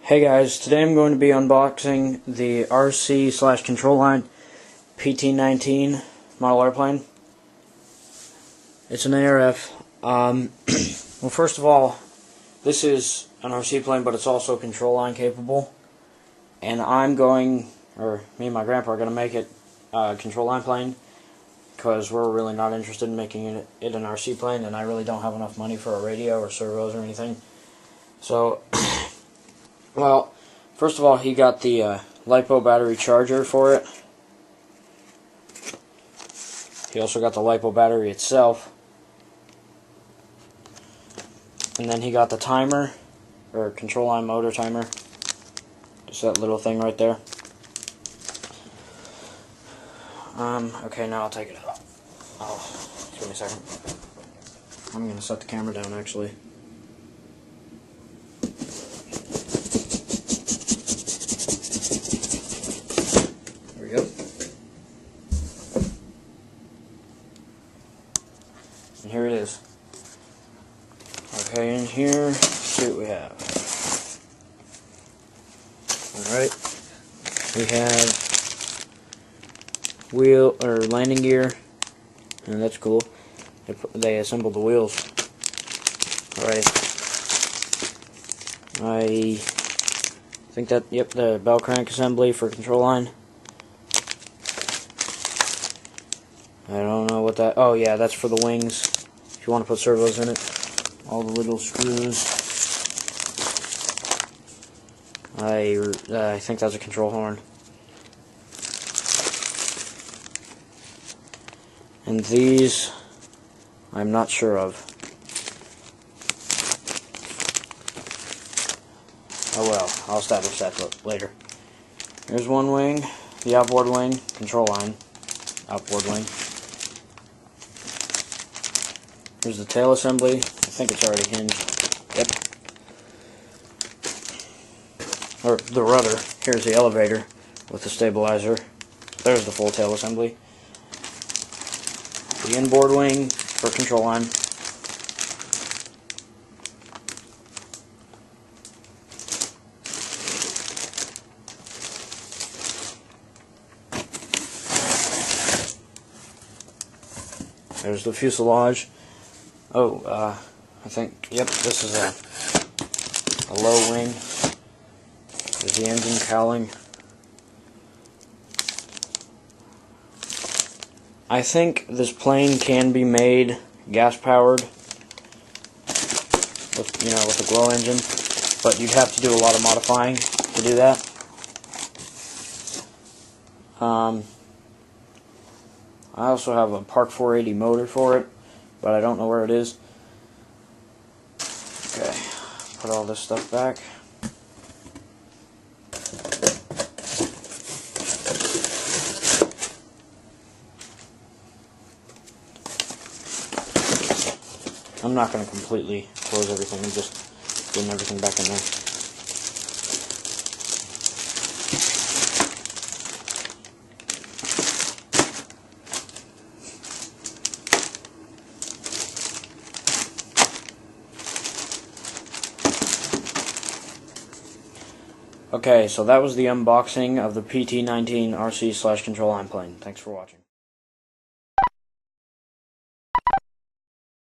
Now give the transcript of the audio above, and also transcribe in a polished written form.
Hey guys, today I'm going to be unboxing the RC slash control line PT-19 model airplane. It's an ARF. Well, first of all, this is an RC plane, but it's also control line capable. And me and my grandpa are going to make it a control line plane because we're really not interested in making it an RC plane, and I really don't have enough money for a radio or servos or anything. So, well, first of all, he got the LiPo battery charger for it. He also got the LiPo battery itself. And then he got the timer, or control line motor timer. Just that little thing right there. Okay, now I'll take it out. Oh, just give me a second. I'm going to set the camera down, actually. There we go. And here it is. Okay, in here, let's see what we have. Alright, we have wheel or landing gear, and that's cool. They assembled the wheels. Alright, I think that, yep, the bell crank assembly for control line. I don't know what that, oh yeah, that's for the wings, if you want to put servos in it. All the little screws. I think that's a control horn. And these, I'm not sure of. Oh well, I'll establish that later. Here's one wing, the outboard wing, control line, outboard wing. Here's the tail assembly. I think it's already hinged. Yep. Or the rudder. Here's the elevator with the stabilizer. There's the full tail assembly. The inboard wing for control line. There's the fuselage. Oh, I think, yep, this is a low wing. There's the engine cowling. I think this plane can be made gas-powered with a glow engine, but you'd have to do a lot of modifying to do that. I also have a Park 480 motor for it, but I don't know where it is. Okay, put all this stuff back. I'm not going to completely close everything, I'm just getting everything back in there. Okay, so that was the unboxing of the PT-19 RC slash control line plane. Thanks for watching.